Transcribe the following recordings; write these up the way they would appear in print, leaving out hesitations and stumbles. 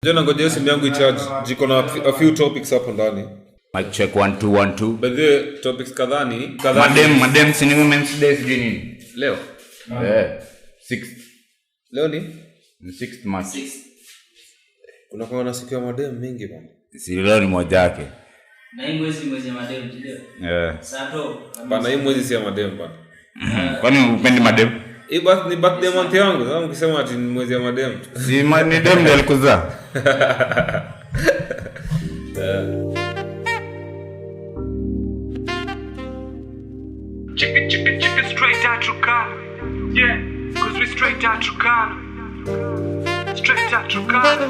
Jana ngoja simu yangu i-charge. Jiko na a few topics hapo ndani. Mic check 1 2 1 2. But the topics kadhani. Madem si women's day sijui nini. Leo. 6th. Leo ni 6th March. Kuna kwa na siku ya madem mingi bwana. Si leo ni moja yake. Na hii mwezi ya madem ndio. Sato. Bana hii mwezi si ya madem bwana. Kwani upendi madem? Ni birthday month yangu. Sasa mkisema ati ni mwezi ya madem. Si ni dem ndio alikuzaa. Chip it straight out Trukana. Yeah, cause we straight out Trukana. Straight out Trukana.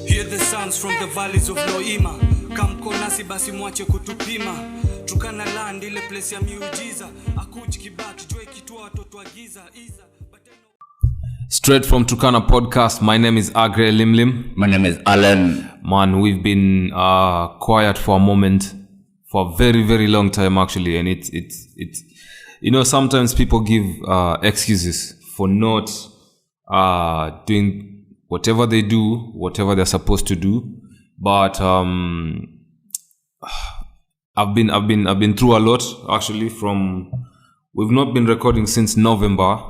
Hear the sounds from the valleys of Loima. Kamkonasi basi mwache kutupima. Trukana land ile place ya miujiza. Akuji kibaki jwe kitua watoto wa giza. Straight from Turkana podcast. My name is Agre Limlim. My name is Alan. Man, we've been quiet for a moment, for a very, very long time actually, and it's you know, sometimes people give excuses for not doing whatever they do, whatever they're supposed to do. But I've been through a lot actually. We've not been recording since November.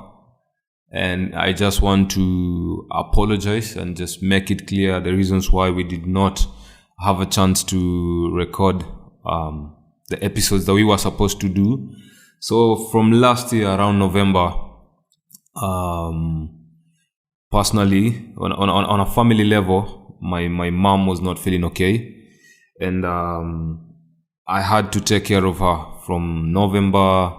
And I just want to apologize and just make it clear the reasons why we did not have a chance to record the episodes that we were supposed to do. So from last year around November, personally, on a family level, my mom was not feeling okay. And I had to take care of her from November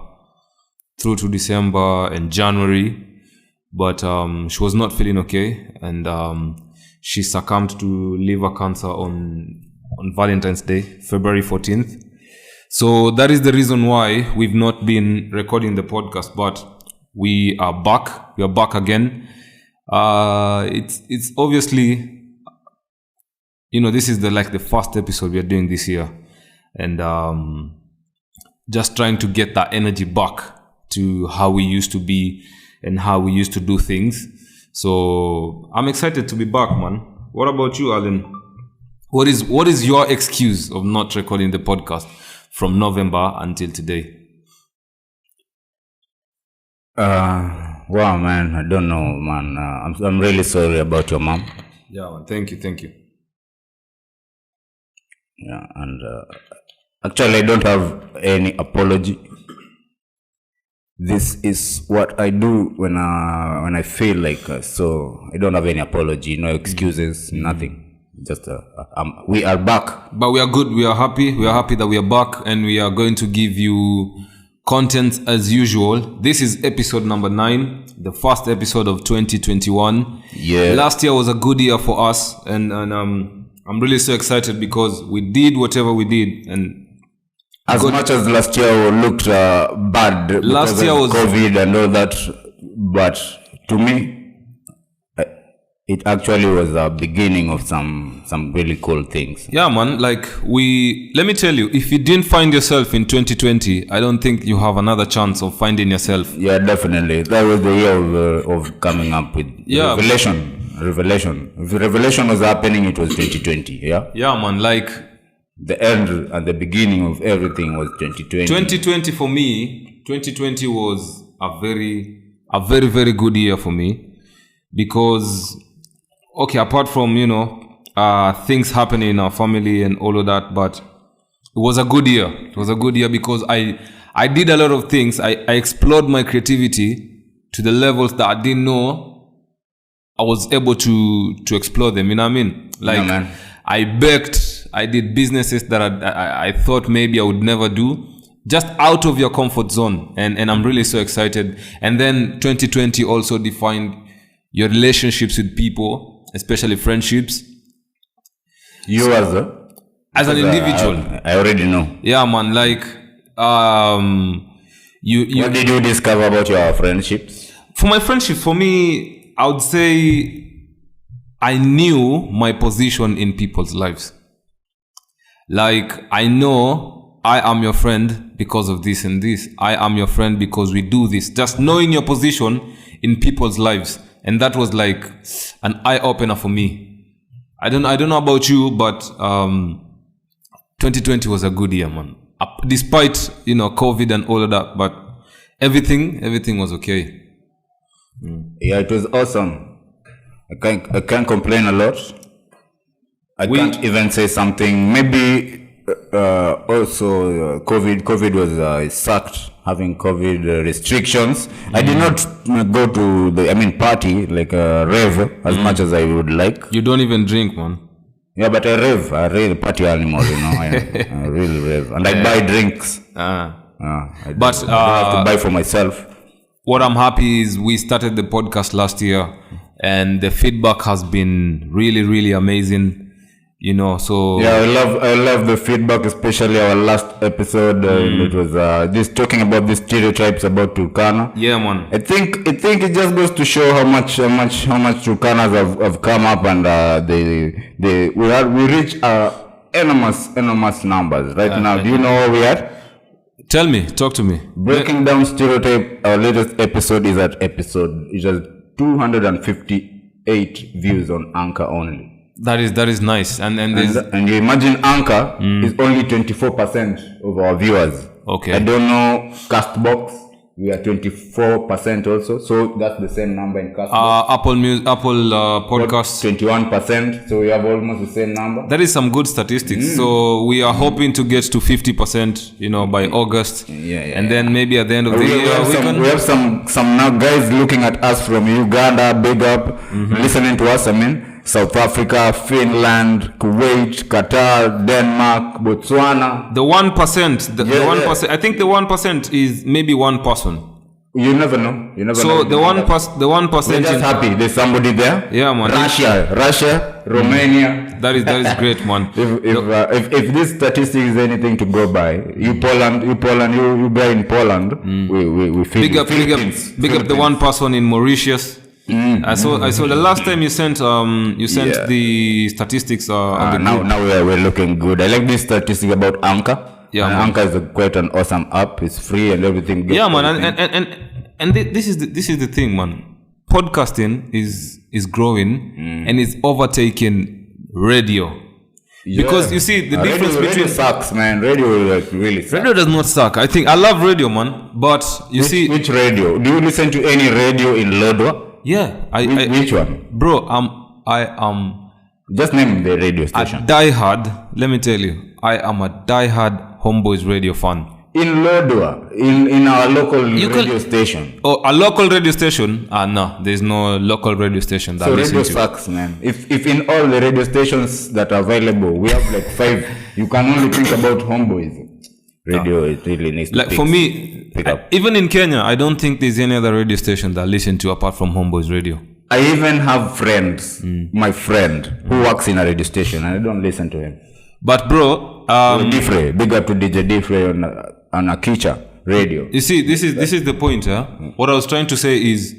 through to December and January. But she was not feeling okay, and she succumbed to liver cancer on Valentine's Day, February 14th. So that is the reason why we've not been recording the podcast, but we are back. We are back again. It's obviously, you know, this is the first episode we are doing this year, and just trying to get that energy back to how we used to be and how we used to do things. So I'm excited to be back, man. What about you, Alan? What is your excuse of not recording the podcast from November until today? Wow, man, I don't know, man. I'm really sorry about your mom. Yeah, man. Thank you. Yeah, and actually I don't have any apology. This is what I do when I feel like so I don't have any apology, no excuses, nothing. Just we are back. But we are good. We are happy. We are happy that we are back, and we are going to give you content as usual. This is episode number 9, the first episode of 2021. Yeah. Last year was a good year for us, and I'm really so excited because we did whatever we did, and as much as last year looked bad because of COVID and all that, but to me, it actually was the beginning of some really cool things. Yeah, man. Let me tell you, if you didn't find yourself in 2020, I don't think you have another chance of finding yourself. Yeah, definitely. That was the year of coming up with revelation. If revelation was happening, it was 2020. Yeah. Yeah, man. The end and the beginning of everything was 2020. 2020 for me, 2020 was a very, very good year for me because, okay, apart from, you know, things happening in our family and all of that, but it was a good year. It was a good year because I did a lot of things. I explored my creativity to the levels that I didn't know I was able to explore them. You know what I mean? Yeah, man. I baked. I did businesses that I thought maybe I would never do, just out of your comfort zone. And I'm really so excited. And then 2020 also defined your relationships with people, especially friendships. You as an individual. I already know. Yeah, man. What did you discover about your friendships? For my friendships, for me, I would say I knew my position in people's lives. I know I am your friend because of this and this. I am your friend because we do this. Just knowing your position in people's lives. And that was like an eye-opener for me. I don't know about you, but 2020 was a good year, man. Despite, COVID and all of that, but everything was okay. Yeah, it was awesome. I can't complain a lot. I can't even say something. Maybe also COVID was sucked, having COVID restrictions. I did not go to party like a rave as much as I would like. You don't even drink, man. Yeah, but I real party animal, I really rave, and I buy drinks. I don't have to buy for myself. What I'm happy is we started the podcast last year, and the feedback has been really, really amazing. So yeah, I love the feedback, especially our last episode. It was just talking about the stereotypes about Turkana. Yeah, man. I think it just goes to show how much Turkanas have come up, and we reach enormous numbers right now. Do you know where we are? Tell me, talk to me. Breaking down stereotype. Our latest episode is at episode. It has 258 views on Anchor only. That is nice, and you imagine Anchor is only 24% of our viewers. Okay. I don't know Castbox. We are 24% also, so that's the same number in Castbox. Apple Podcasts 21%, so we have almost the same number. That is some good statistics. So we are hoping to get to 50%, by August. And then maybe at the end of the year we have some now guys looking at us from Uganda, big up, listening to us. South Africa, Finland, Kuwait, Qatar, Denmark, Botswana. The 1%, the 1%. I think the 1% is maybe one person. You never know. So the 1%. We're just happy there's somebody there. Yeah, man. Russia, Romania. That is great, man. If this statistic is anything to go by, you Poland, you guy in Poland, we feel big up the one person in Mauritius. I saw the last time you sent the statistics on the group. Now we're looking good. I like this statistic about Anchor. Yeah, Anchor is quite an awesome app. It's free and everything. Yeah, man, and this is the thing, man. Podcasting is growing and is overtaking radio. Yeah. Because you see the difference between radio sucks, man. Radio really sucks. Radio does not suck. I think I love radio, man. But which radio? Do you listen to any radio in Lodwar? Yeah, which one, bro? I am. Just name the radio station. A diehard. Let me tell you, I am a diehard Homeboys radio fan. In Lodwar, in our local radio station. Oh, a local radio station? No, there's no local radio station that listens to. So radio sucks, man. If in all the radio stations that are available, we have like 5, you can only think about Homeboys. Radio it really needs to for me, even in Kenya, I don't think there's any other radio station that I listen to apart from Homeboys Radio. I even have friends, my friend, who works in a radio station, and I don't listen to him. But bro, Diffre, big up to DJ Diffre on Akicha radio. You see, this is the point. What I was trying to say is,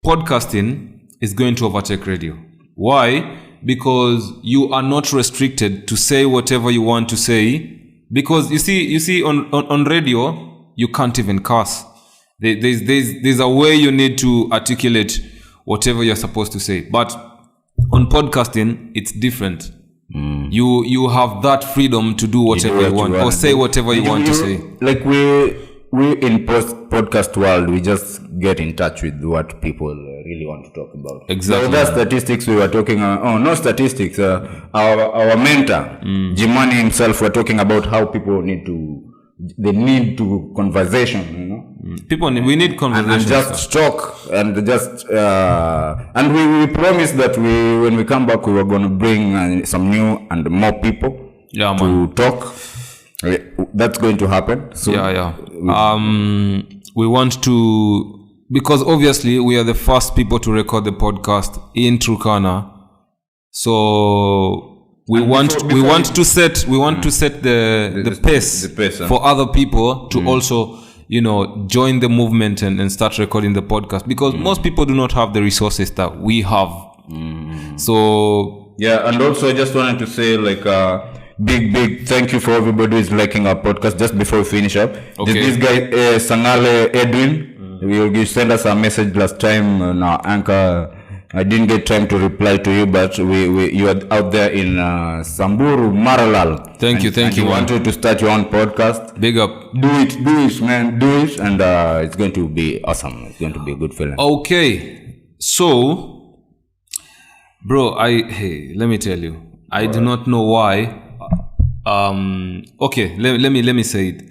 podcasting is going to overtake radio. Why? Because you are not restricted to say whatever you want to say. Because you see on radio you can't even curse. There's a way you need to articulate whatever you're supposed to say. But on podcasting it's different. You have that freedom to do whatever you want or say whatever you want to say. Like we in podcast world, we just get in touch with what people really want to talk about. Exactly. So that statistics we were talking no statistics. Our mentor, Jimani himself, were talking about how people need to conversation, we need conversation and just talk and just and we promised that when we come back we were going to bring some new and more people to talk. That's going to happen. So we want to, because obviously we are the first people to record the podcast in Turkana, so we want to set the pace for other people to also join the movement and start recording the podcast, because most people do not have the resources that we have. So and also I just wanted to say, big thank you for everybody who's liking our podcast. Just before we finish up, Okay. this guy Sangale Edwin, you sent us a message last time on our Anchor. I didn't get time to reply to you, but you are out there in Samburu, Maralal. Thank you, you man. wanted to start your own podcast. Big up. Do it, man, do it, and it's going to be awesome. It's going to be a good feeling. Okay, so, bro, let me tell you, I do not know why. Okay, let me say it.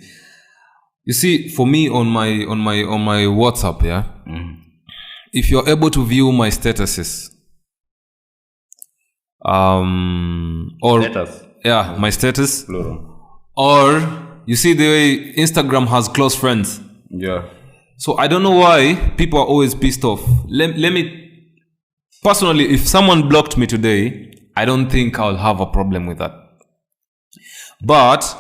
You see, for me on my WhatsApp, yeah. If you're able to view my statuses, or Status. yeah, my status, Plural. or you see the way Instagram has close friends. Yeah. So I don't know why people are always pissed off. Let me personally, if someone blocked me today, I don't think I'll have a problem with that. But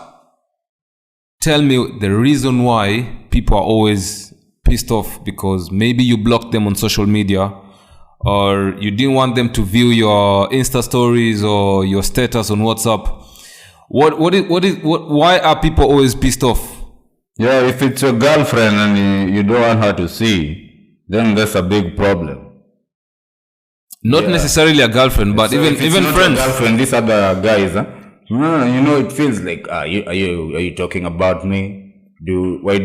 tell me the reason why people are always pissed off, because maybe you blocked them on social media, or you didn't want them to view your Insta stories or your status on WhatsApp. Why are people always pissed off? Yeah, if it's your girlfriend and you don't want her to see, then that's a big problem. Not necessarily a girlfriend, but So if it's even not friends. your girlfriend, these other guys, it feels like, are you talking about me? Why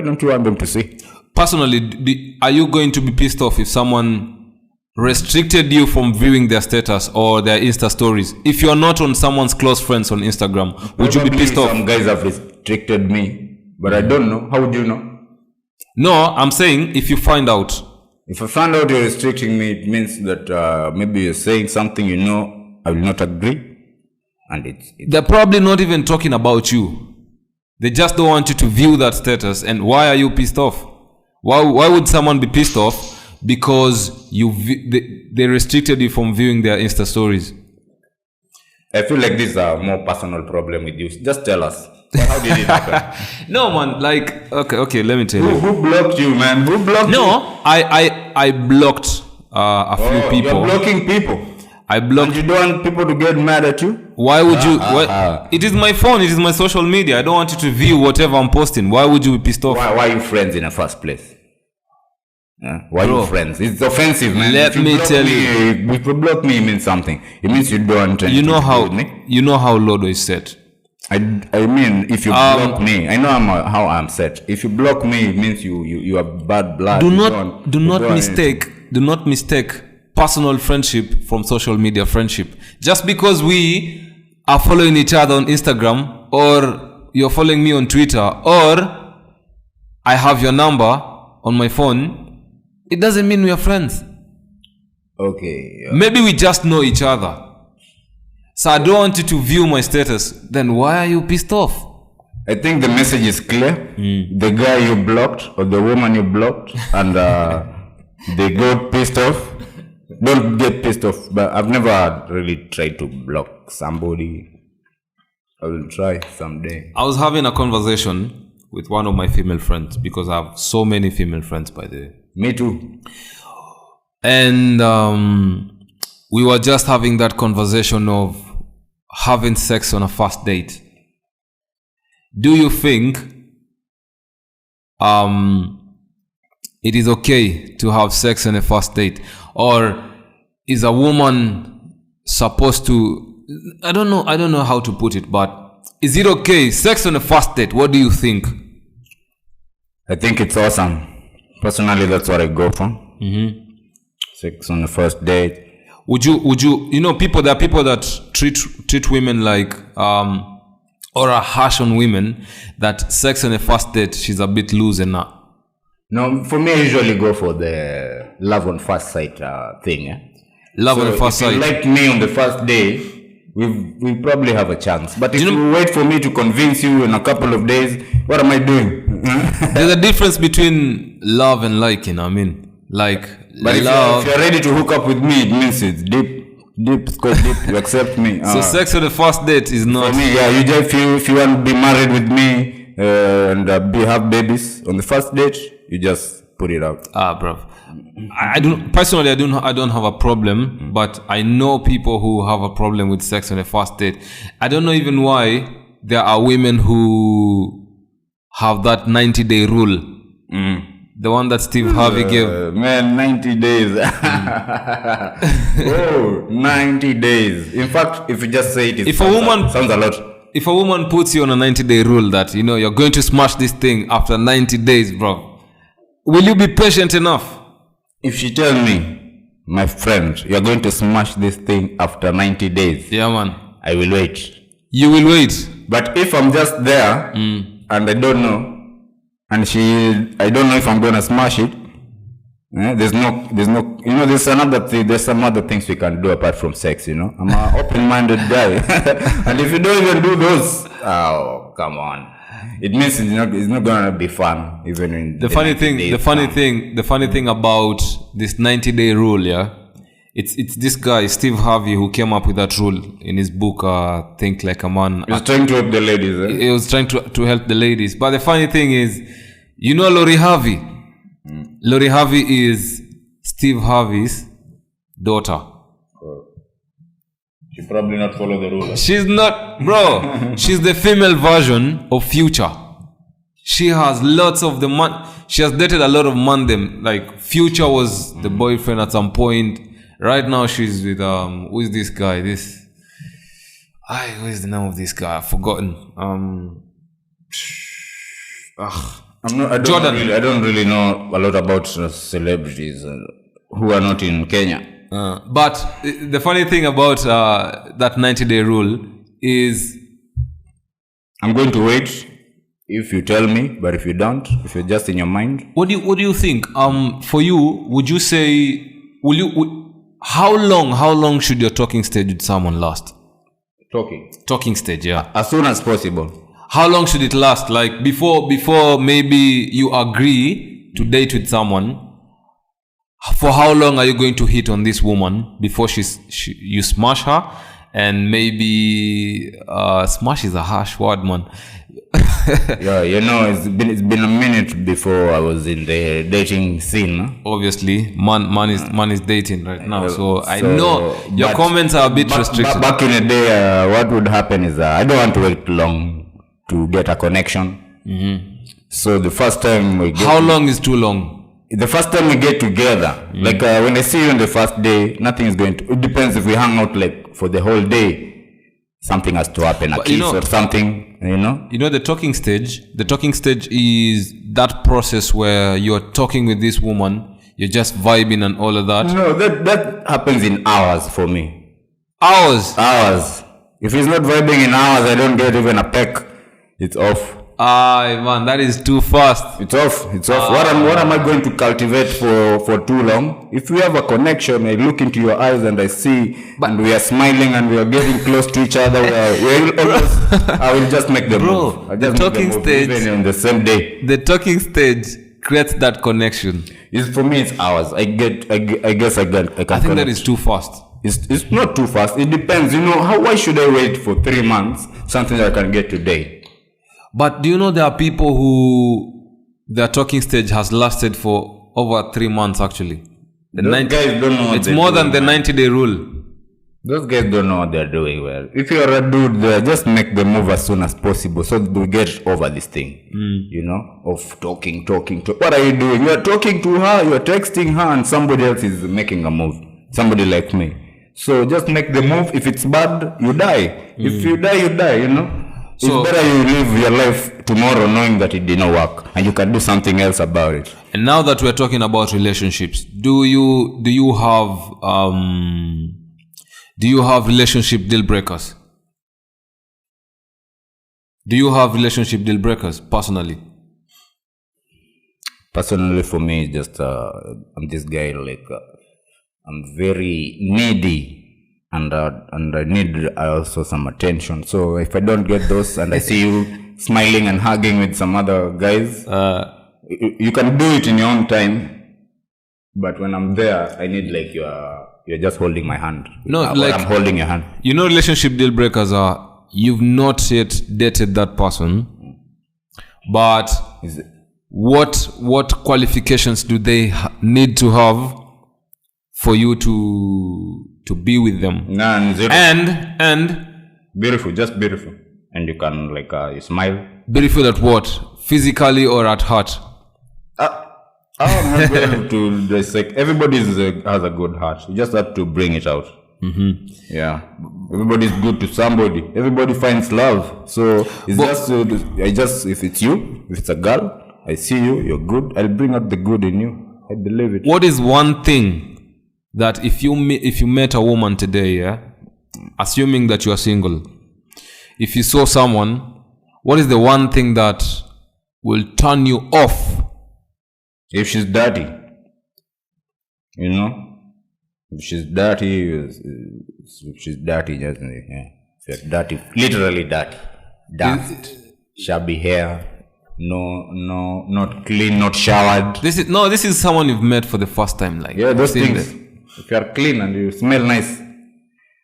don't you want them to see? Personally, are you going to be pissed off if someone restricted you from viewing their status or their Insta stories? If you're not on someone's close friends on Instagram, would you be Probably pissed off? Some guys have restricted me, but I don't know. How would you know? No, I'm saying if you find out. If I find out you're restricting me, it means that maybe you're saying something I will not agree. And They're probably not even talking about you. They just don't want you to view that status. And why are you pissed off? Why would someone be pissed off? Because they restricted you from viewing their Insta stories. I feel like this is a more personal problem with you. Just tell us. How did it happen? No, man. Like, okay. Let me tell you. Who blocked you, man? Who blocked you? No, I blocked a few people. You're blocking people. I blocked. And you don't want people to get mad at you? Why would you? It is my phone. It is my social media. I don't want you to view whatever I'm posting. Why would you be pissed off? Why are you friends in the first place? Why are you friends? It's offensive, man. Let me tell you. If you block me, it means something. It means you don't want You know to with me. you know how Lodo is set. I mean, if you block me, I know how I'm set. If you block me, it means you are bad blood. Do not mistake personal friendship from social media friendship. Just because we are following each other on Instagram, or you're following me on Twitter, or I have your number on my phone, it doesn't mean we are friends. Okay. Maybe we just know each other. So I don't want you to view my status. Then why are you pissed off? I think the message is clear. The guy you blocked or the woman you blocked, and they got pissed off. Don't get pissed off. But I've never really tried to block somebody. I will try someday. I was having a conversation with one of my female friends, because I have so many female friends, by the way. Me too. And we were just having that conversation of having sex on a first date. Do you think it is okay to have sex on a first date? Or is a woman supposed to... I don't know how to put it, but is it okay? Sex on a first date, what do you think? I think it's awesome. Personally, that's what I go for. Sex on the first date. Would you there are people that treat women like or are harsh on women, that sex on a first date, she's a bit loose and not. No, for me, I usually go for the love on first sight thing. Love on first sight. If you like me on the first day, we probably have a chance. But if you wait for me to convince you in a couple of days, what am I doing? There's a difference between love and liking. I mean, like, but love. if you're ready to hook up with me, it means it's deep. It's quite deep. You accept me. So sex on the first date is not. For me, yeah. You just if you want to be married with me and have babies on the first date, you just put it out. Bro. I don't personally. I don't have a problem, but I know people who have a problem with sex on a first date. I don't know even why there are women who have that 90-day rule. The one that Steve Harvey gave. Man, 90 days. 90 days. In fact, if you just say it, sounds a lot. If a woman puts you on a 90-day rule that, you're going to smash this thing after 90 days, bro, will you be patient enough? If she tells me, my friend, you're going to smash this thing after 90 days. Yeah, man. I will wait. You will wait. But if I'm just there and I don't know, and I don't know if I'm going to smash it, there's no, there's another thing, there's some other things we can do apart from sex, I'm an open-minded guy. And if you don't even do those, oh, come on. It means it's not going to be fun, even in the funny thing about this 90-day rule, yeah, it's this guy Steve Harvey who came up with that rule in his book. Think Like a Man. He was trying to help the ladies. He was trying to help the ladies, but the funny thing is, Lori Harvey. Lori Harvey is Steve Harvey's daughter. She probably not follow the rule. She's not, bro. She's the female version of Future. She has lots of the man. She has dated a lot of man. Like Future was the boyfriend at some point. Right now she's with who is this guy? Who is the name of this guy? I've forgotten. Jordan. I don't really know a lot about celebrities who are not in Kenya. But the funny thing about that 90-day rule is, I'm going to wait if you tell me, but if you don't, if you're just in your mind. What do you think? For you, would you say, how long should your talking stage with someone last? Talking stage, yeah. As soon as possible. How long should it last? Like before maybe you agree to date with someone. For how long are you going to hit on this woman before you smash her? And maybe smash is a harsh word, man. Yeah, it's been a minute before I was in the dating scene. Huh? Obviously, man is dating right now, so I know your comments are a bit restricted. Back in the day, what would happen is I don't want to wait long to get a connection. So the first time we get... How long is too long? The first time we get together, like when I see you on the first day, nothing is going to... It depends if we hang out like for the whole day. Something has to happen, a kiss or something, the talking stage is that process where you're talking with this woman, you're just vibing and all of that. No, that happens in hours for me. Hours? If it's not vibing in hours, I don't get even a peck. It's off. Man, that is too fast. It's off. What am I going to cultivate for too long? If we have a connection, I look into your eyes and I see, and we are smiling and we are getting close to each other. I will just make the move. The talking stage, even on the same day. The talking stage creates that connection. For me, it's hours. I guess I can. I think that is too fast. It's not too fast. It depends. Why should I wait for 3 months? Something I can get today. But do you know there are people who their talking stage has lasted for over 3 months actually? Those guys don't know what it's more than the 90-day rule. Those guys don't know what they're doing well. If you're a dude, just make the move as soon as possible so that we get over this thing. Of talking. What are you doing? You're talking to her, you're texting her, and somebody else is making a move. Somebody like me. So just make the move. If it's bad, you die. If you die, you die, So, it's better you live your life tomorrow knowing that it did not work and you can do something else about it. And now that we're talking about relationships, do you have relationship deal breakers? Do you have relationship deal breakers personally? Personally, for me, it's just I'm this guy I'm very needy. And I need also some attention. So if I don't get those and I see you smiling and hugging with some other guys, you can do it in your own time. But when I'm there, I need you're just holding my hand. No, I'm holding your hand. Relationship deal breakers are you've not yet dated that person, but what qualifications do they need to have for you to be with them? None, zero. And Beautiful, just beautiful. And you can like you smile. beautiful at what? Physically or at heart? I'm not going to dissect. Everybody has a good heart. You just have to bring it out. Yeah, everybody's good to somebody. Everybody finds love. So it's if it's you, if it's a girl, I see you, you're good. I'll bring out the good in you. I believe it. What is one thing that if you met a woman today, yeah, assuming that you are single, if you saw someone, what is the one thing that will turn you off? If she's dirty, you know, if she's dirty, just yeah. If you're dirty, literally dirty, dust, shabby hair, no, not clean, not showered. This is someone you've met for the first time, like Yeah, those things. If you are clean and you smell nice,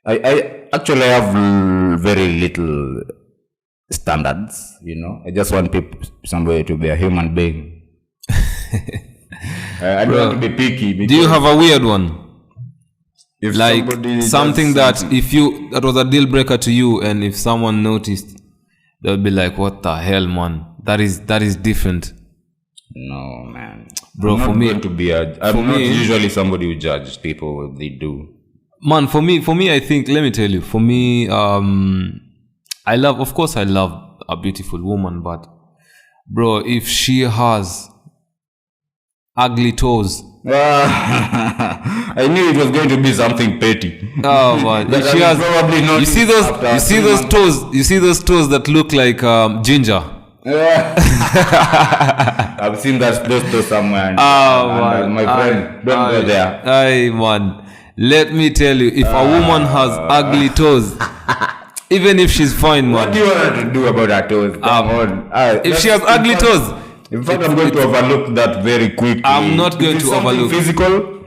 I actually have very little standards. You know, I just want somebody to be a human being. I don't want to be picky. Do you have a weird one? If Like something that that was a deal breaker to you, and if someone noticed, they'll be like, "What the hell, man? That is different." No, man, Bro, I'm for not me- going to be I'm not usually somebody who judges people what they do. Man, for me, I think, let me tell you, for me, I love a beautiful woman, but bro, if she has ugly toes, I knew it was going to be something petty. oh man, That if she I has, probably not you see those toes that look like ginger. I've seen those toes somewhere. And, Man, my friend, don't go there. Aye, man. Let me tell you, if a woman has ugly toes, even if she's fine, What man. do you want to do about her toes? Come on. If she has ugly toes, In fact, I'm going to overlook that very quickly. I'm not going If it's to something overlook. physical,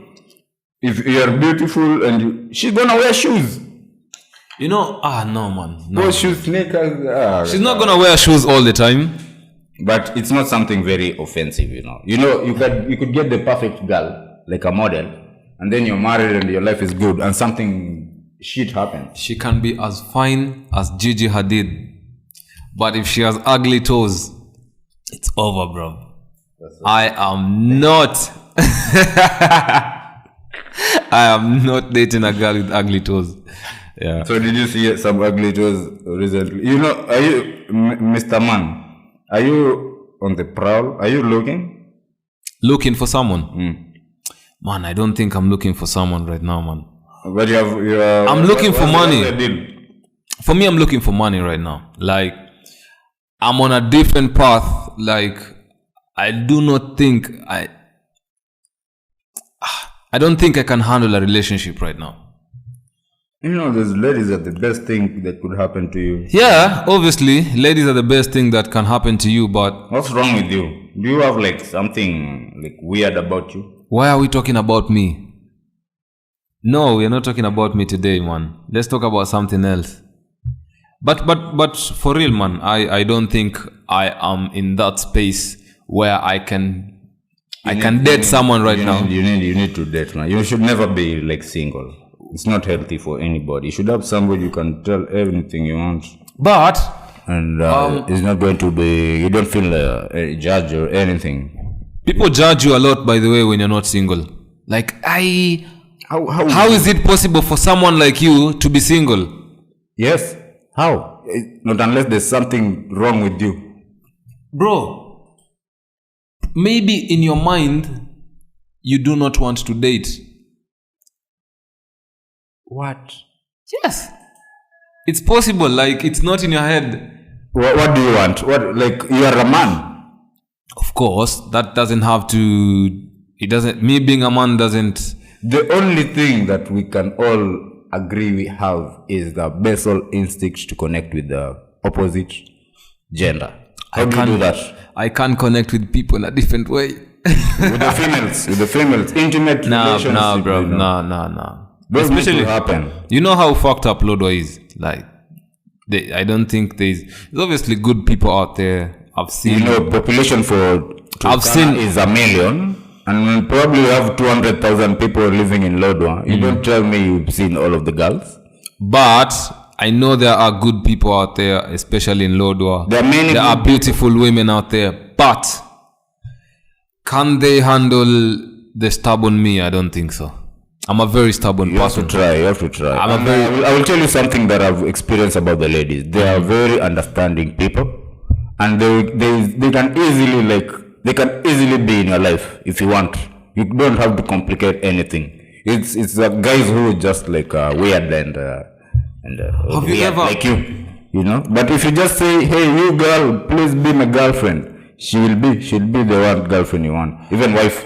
if you're beautiful and she's gonna wear shoes. you know, no, man. No. Those shoes, sneakers. She's not gonna wear shoes all the time. But it's not something very offensive, you know. You know, you could get the perfect girl, like a model, and then you're married and your life is good, and something shit happens. She can be as fine as Gigi Hadid, but if she has ugly toes, it's over, bro. I am not. I am not dating a girl with ugly toes. Yeah. So did you see some ugly toes recently? You know, are you, Mr. Man? Are you on the prowl? Are you looking? Looking for someone? Man, I don't think I'm looking for someone right now, man. But I'm looking for money. What's the deal? For me, I'm looking for money right now. Like, I'm on a different path. Like, I do not think I don't think I can handle a relationship right now. You know, those ladies are the best thing that could happen to you. Yeah, obviously, ladies are the best thing that can happen to you, but What's wrong with you? Do you have like something like weird about you? why are we talking about me? No, we're not talking about me today, man. Let's talk about something else. But for real, man, I don't think I am in that space where I can date someone right now. You need to date, man. You should never be like single. It's not healthy for anybody. You should have somebody you can tell everything you want. But And it's not going to be, you don't feel judged or anything. people judge you a lot, by the way, when you're not single. Like, how is it possible for someone like you to be single? Yes. How? Not unless there's something wrong with you. Bro, maybe in your mind, you do not want to date. What? Yes. It's possible, like, it's not in your head. What do you want? What, like, you are a man? Of course, that doesn't have to, me being a man doesn't. The only thing that we can all agree we have is the basal instinct to connect with the opposite gender. How do you do that? I can't connect with people in a different way. With the females, intimate relationship. No, bro, you know. no. Those Especially, need to happen. you know how fucked up Lodwa is? Like, I don't think there's obviously good people out there. I've seen. You know, population for I've seen is 1 million, and probably you have 200,000 people living in Lodwar. You don't tell me you've seen all of the girls. But I know there are good people out there, especially in Lodwar. There are beautiful women out there. But can they handle the stubborn me? I don't think so. I'm a very stubborn person. You have to try. I will tell you something that I've experienced about the ladies. They are very understanding people, and they can easily be in your life if you want. You don't have to complicate anything. It's the guys who are just like weird and have weird, you ever like you know. But if you just say, hey, you girl, please be my girlfriend, she'll be the one girlfriend you want, even wife.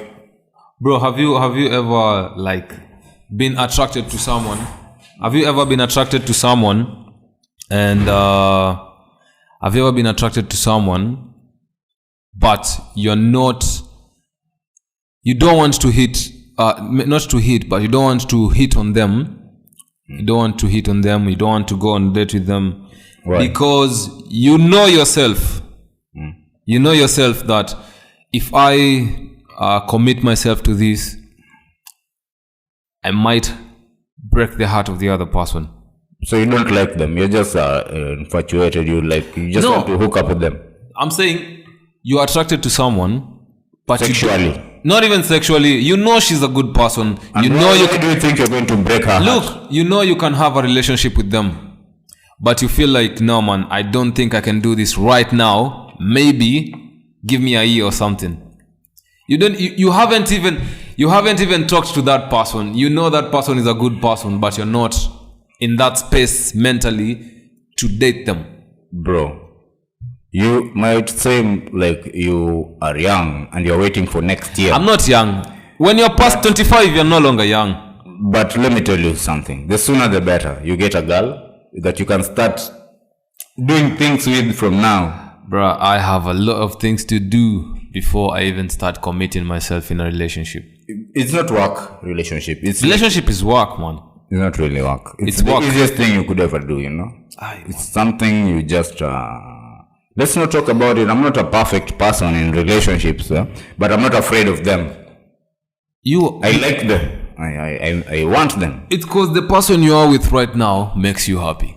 Bro, have you ever like been attracted to someone? Have you ever been attracted to someone? And have you ever been attracted to someone, but you don't want to hit, not to hit, but you don't want to hit on them. You don't want to hit on them. You don't want to go on a date with them. Why? Because you know yourself. You know yourself that if I commit myself to this, I might break the heart of the other person. So you don't like them. You're just infatuated. You just want to hook up with them. I'm saying you're attracted to someone, but Sexually. Not even sexually. You know she's a good person. And why do you think you're going to break her heart? Look, you know you can have a relationship with them, but you feel like, no man, I don't think I can do this right now. Maybe give me a year or something. You haven't even talked to that person. You know that person is a good person, but you're not in that space mentally to date them. Bro, you might seem like you are young and you're waiting for next year. I'm not young. When you're past 25, you're no longer young. But let me tell you something. The sooner the better. You get a girl that you can start doing things with from now. Bruh, I have a lot of things to do before I even start committing myself in a relationship. It's not work relationship. Relationship is work, man. It's not really work. It's work. The easiest thing you could ever do, you know. It's something you just... let's not talk about it. I'm not a perfect person in relationships, but I'm not afraid of them. I like them. I want them. It's because the person you are with right now makes you happy.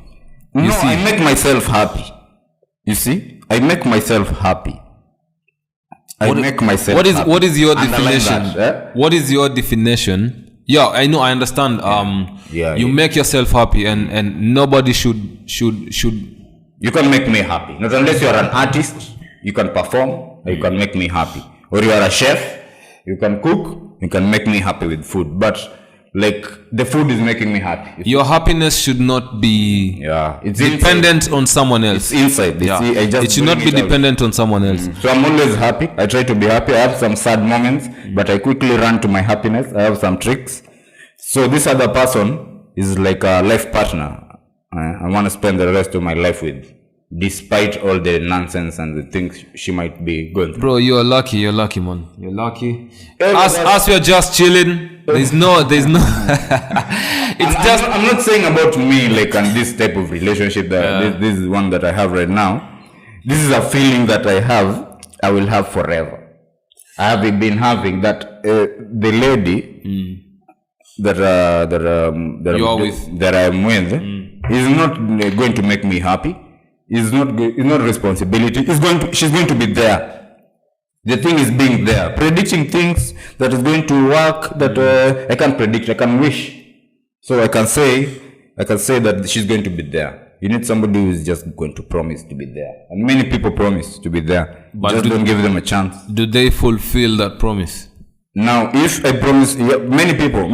I make myself happy. You see? I make myself happy. What is your definition? What is your definition? Yeah, I know, I understand. You make yourself happy, and nobody should. You can make me happy. Not unless you are an artist, you can perform, you can make me happy. Or you are a chef, you can cook, you can make me happy with food. But like the food is making me happy. Your happiness should not be it's dependent on someone else. It's inside. It should not be dependent on someone else. So I'm always happy. I try to be happy. I have some sad moments, but I quickly run to my happiness. I have some tricks. So this other person is like a life partner. I want to spend the rest of my life with, despite all the nonsense and the things she might be going through. Bro, you're lucky, man. You're lucky. As we're just chilling, there's no it's just I'm not saying about me like and this type of relationship that this is one that I have right now. This is a feeling that I will have forever. I have been having that the lady that I'm with is not going to make me happy. It's not responsibility. She's going to be there. The thing is being there, predicting things that is going to work. That I can predict. I can wish. So I can say that she's going to be there. You need somebody who is just going to promise to be there, and many people promise to be there. But just don't give them a chance. Do they fulfill that promise? Now, if I promise, many people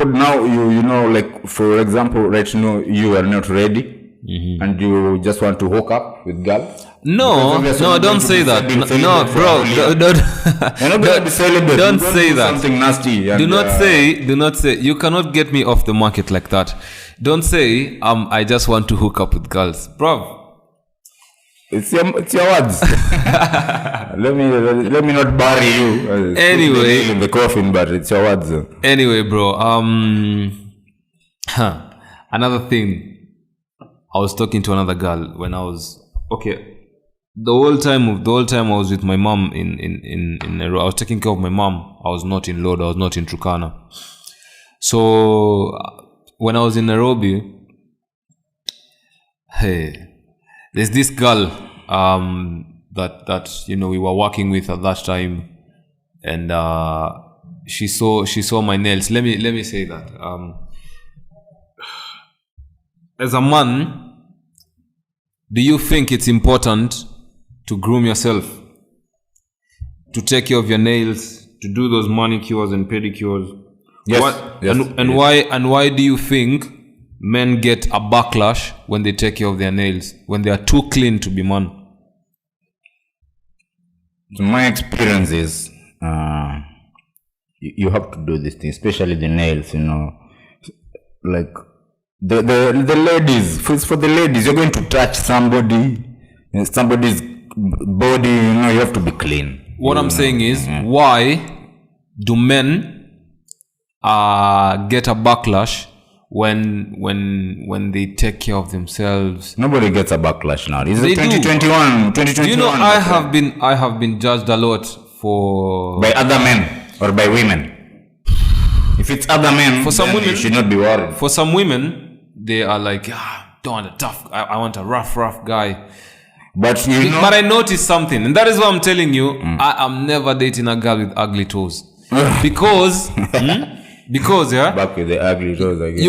now, you know, like for example, right now you are not ready. And you just want to hook up with girls? No, don't say that. No, bro, don't say that. Something nasty. Do not say. You cannot get me off the market like that. Don't say, I just want to hook up with girls, bro. It's your words. let me not bury you. Anyway, in the coffin, but it's your words. Anyway, bro. Another thing. I was talking to another girl when I was the whole time I was with my mom in Nairobi. I was taking care of my mom. I was not in Lord. I was not in Turkana. So when I was in Nairobi, there's this girl that we were working with at that time, and she saw my nails. Let me say that as a man, do you think it's important to groom yourself, to take care of your nails, to do those manicures and pedicures? Yes. Why do you think men get a backlash when they take care of their nails, when they are too clean to be man? So my experience is you have to do this thing, especially the nails, like the ladies. For the ladies, you're going to touch somebody's body, you have to be clean. What I'm saying is, why do men get a backlash when they take care of themselves? Nobody gets a backlash now. Is it 2021? I have been judged a lot by other men or by women. If it's other men, for some women, you should not be worried. For some women, they are like, don't want a tough. I want a rough guy. But but I noticed something, and that is why I'm telling you, I am never dating a girl with ugly toes, because back with the ugly toes again.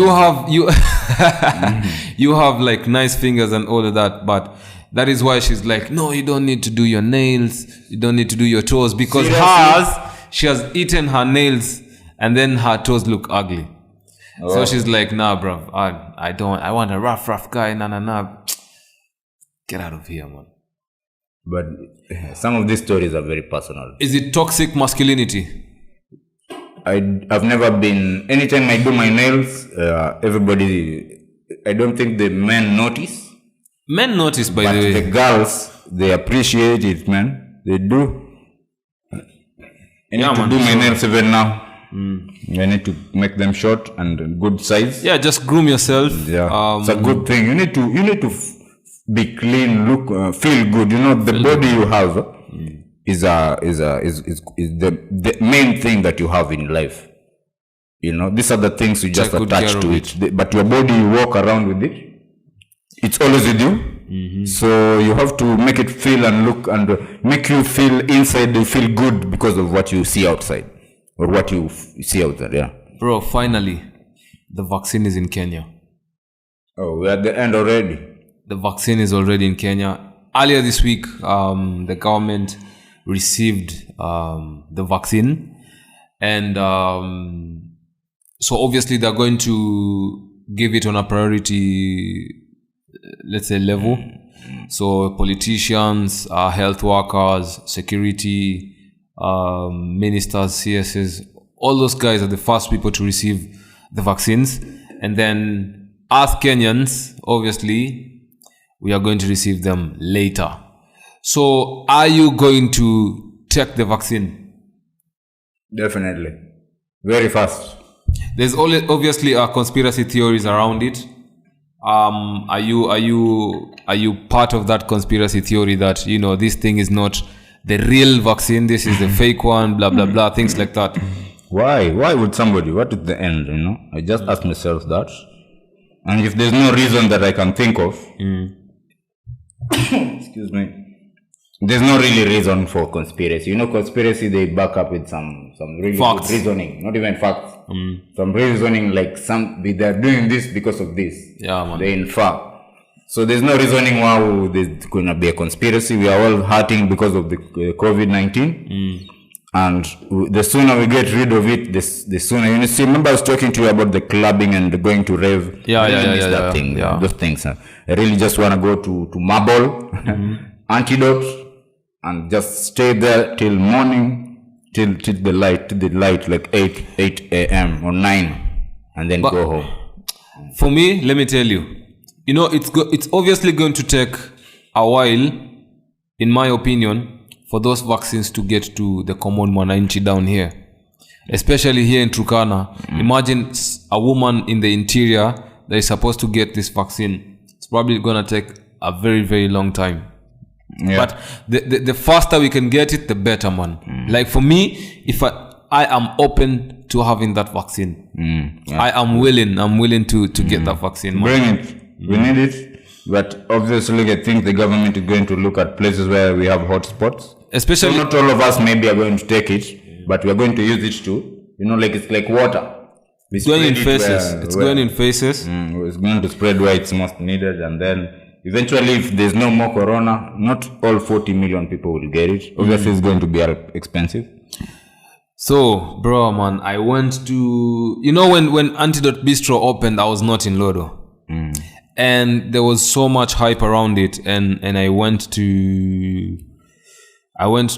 You have like nice fingers and all of that, but that is why she's like, no, you don't need to do your nails, you don't need to do your toes, because she has eaten her nails and then her toes look ugly. So she's like, nah, bro, I want a rough guy, nah. Get out of here, man. But some of these stories are very personal. Is it toxic masculinity? I've never been. Anytime I do my nails, everybody. I don't think the men notice. Men notice, by the way. But the girls, they appreciate it, man. They do. I need to do my nails even now. I need to make them short and good size. Yeah, just groom yourself. Yeah, it's a good thing. You need to be clean, look, feel good. The body you have is the main thing that you have in life. These are the things you just attach to it. But your body, you walk around with it. It's always with you. Mm-hmm. So you have to make it feel and look and make you feel inside. You feel good because of what you see outside or what you see out there. Yeah. Bro, finally, the vaccine is in Kenya. Oh, we're at the end already. The vaccine is already in Kenya. Earlier this week, the government received the vaccine, and so obviously they're going to give it on a priority, let's say, level. So politicians, health workers, security, ministers, CSs, all those guys are the first people to receive the vaccines, and then us Kenyans, obviously, we are going to receive them later. So, are you going to take the vaccine? Definitely. Very fast. There's obviously conspiracy theories around it. Are you part of that conspiracy theory that, this thing is not the real vaccine, this is the fake one, blah, blah, blah, things like that? Why? Why would somebody? What is the end, I just ask myself that. And if there's no reason that I can think of, excuse me, there's no really reason for conspiracy. Conspiracy, they back up with some really facts. Good reasoning, not even facts. Some reasoning, like they're doing this because of this. Yeah, man. They infer. So there's no reasoning why there's going to be a conspiracy. We are all hurting because of the COVID-19. And the sooner we get rid of it, the sooner. Remember I was talking to you about the clubbing and going to rave. Yeah. Thing, those things. I really just want to go to Marble, Antidote, and just stay there till morning, till the light, like 8 a.m. or 9, and then go home. For me, let me tell you, it's obviously going to take a while, in my opinion, for those vaccines to get to the common mwananchi down here, especially here in Turkana. Imagine a woman in the interior that is supposed to get this vaccine. It's probably going to take a very, very long time. But the faster we can get it, the better, man. Like for me, if I am open to having that vaccine. I am willing. I'm willing to get that vaccine, man. Bring it. We need it. But obviously, I think the government is going to look at places where we have hotspots. Especially, so not all of us maybe are going to take it, but we are going to use it too. Like it's like water. It's going in phases. It's going in phases. It's going to spread where it's most needed, and then eventually, if there's no more corona, not all 40 million people will get it. Obviously, it's going to be expensive. So, bro, man, I went to when Antidote Bistro opened, I was not in Lodo. And there was so much hype around it, and I went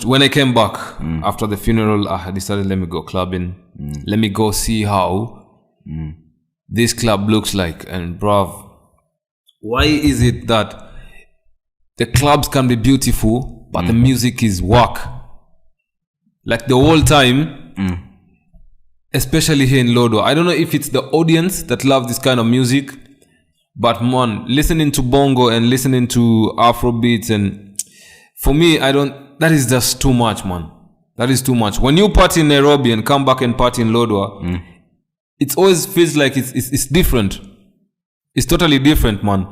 when I came back after the funeral. I decided, let me go clubbing. Let me go see how this club looks like. And bruv, why is it that the clubs can be beautiful but the music is whack? Like the whole time, especially here in Lodo. I don't know if it's the audience that love this kind of music, but man, listening to bongo and listening to Afro beats, and for me, that is just too much, man. That is too much. When you party in Nairobi and come back and party in Lodwar, it always feels like it's different. It's totally different, man.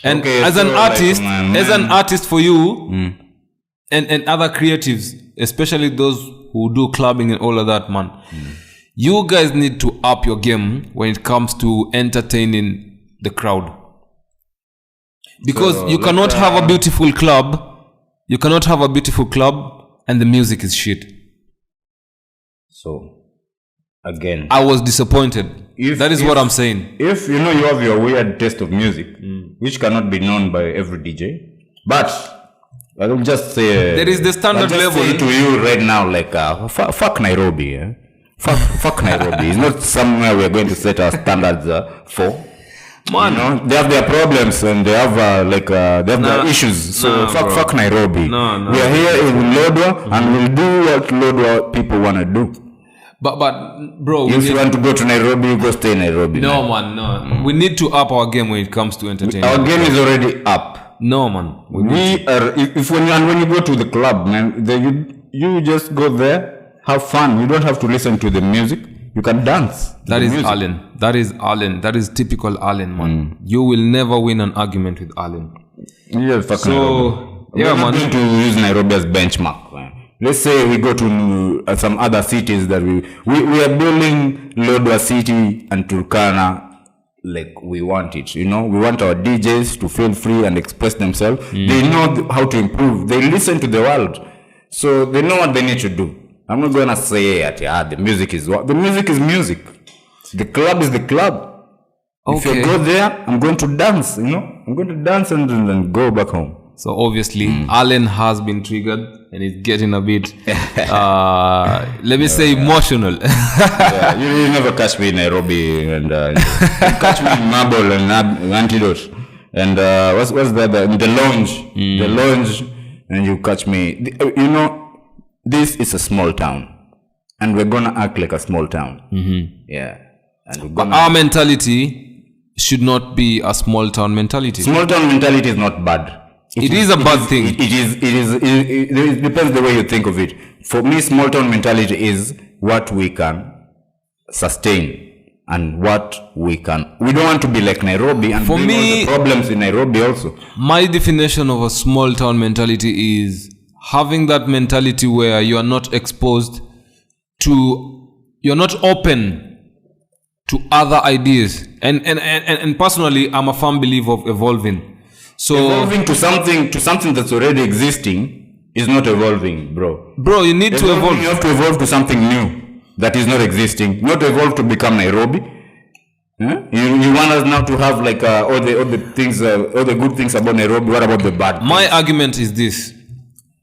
And as an artist for you, and other creatives, especially those who do clubbing and all of that, man, you guys need to up your game when it comes to entertaining the crowd. Because you cannot have a beautiful club. You cannot have a beautiful club and the music is shit. So, again, I was disappointed. That is what I'm saying. If you have your weird taste of music, which cannot be known by every DJ, but I will just say there is the standard level. Say to you right now, like fuck Nairobi. Fuck Nairobi. It's not somewhere we're going to set our standards for. Man, they have their problems and they have their issues. So fuck Nairobi. We are here in Lodwar and we'll do what Lodwar people want to do. But bro, if you want to go to Nairobi, you go stay in Nairobi. No, man, no. We need to up our game when it comes to entertainment. Our game is already up. No, man. When you go to the club, man, you just go there, have fun. You don't have to listen to the music. You can dance. That is Allen. That is Allen. That is typical Allen, man. You will never win an argument with Allen. Yeah, fuck Nairobi. Yeah, man. We're going to use Nairobi as benchmark, man. Let's say we go to some other cities that we are building Lodwar City and Turkana like we want it. We want our DJs to feel free and express themselves. They know how to improve. They listen to the world, so they know what they need to do. I'm not gonna say the music is what the music is music. The club is the club. Okay. If you go there, I'm going to dance. I'm going to dance and then go back home. So obviously, Allen has been triggered and is getting a bit, let me say, emotional. You never catch me in Nairobi, and you catch me in Marble and Antidote, and what's the lounge, the lounge, and you catch me. This is a small town, and we're gonna act like a small town. Yeah, and but our mentality should not be a small town mentality. Small town mentality is not bad. It is a bad thing. It depends the way you think of it. For me, small town mentality is what we can sustain and what we can. We don't want to be like Nairobi and bring all the problems in Nairobi also. My definition of a small town mentality is having that mentality where you are not exposed to, you're not open to other ideas. And personally, I'm a firm believer of evolving. So evolving to something that's already existing is not evolving, bro. Bro, you need to evolve. You have to evolve to something new that is not existing. Not evolve to become Nairobi. You want us now to have like all the things, all the good things about Nairobi. What about the bad? My argument is this: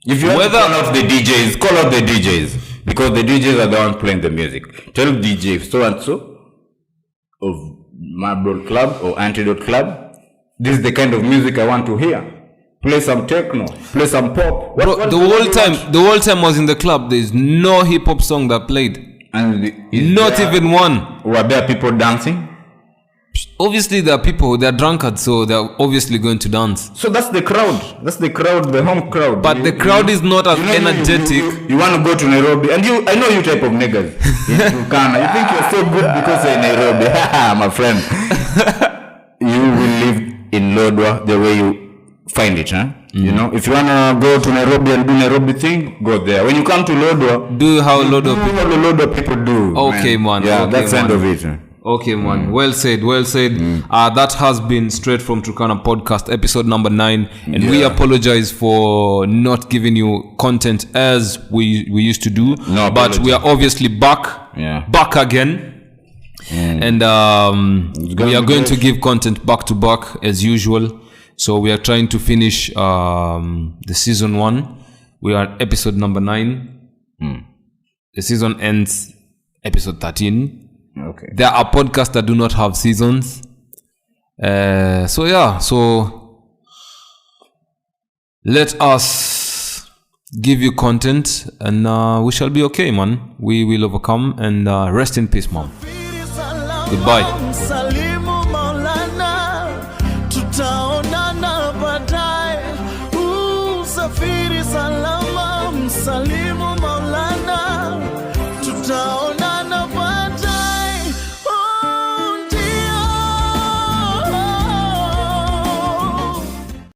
if you want to call out the DJs, call out the DJs, because the DJs are the ones playing the music. Tell DJ so and so of Marble Club or Antidote Club, this is the kind of music I want to hear. Play some techno, play some pop. The whole time I was in the club, there is no hip hop song that played, and not even one. Were there people dancing? Obviously, there are people, they're drunkards, so they're obviously going to dance. So that's the crowd. That's the crowd, the home crowd. But the crowd is not as energetic. You want to go to Nairobi, and I know you type of niggas. In Turkana. You think you're so good because you're in Nairobi. My friend. You will live in Lodwar the way you find it, huh? You know, if you want to go to Nairobi and do Nairobi thing, go there. When you come to Lodwar, do how Lodwar people do. Okay, man. Yeah, okay, that's the end of it. Okay, man. Well said. That has been straight from Turkana podcast, episode number 9. And we apologize for not giving you content as we used to do. No, but we are obviously back. Yeah. Back again. And we are going to give content back to back as usual. So we are trying to finish the season 1. We are at episode number 9. The season ends episode 13. Okay. There are podcasts that do not have seasons. So let us give you content and we shall be okay, man. We will overcome and rest in peace, mom. Goodbye.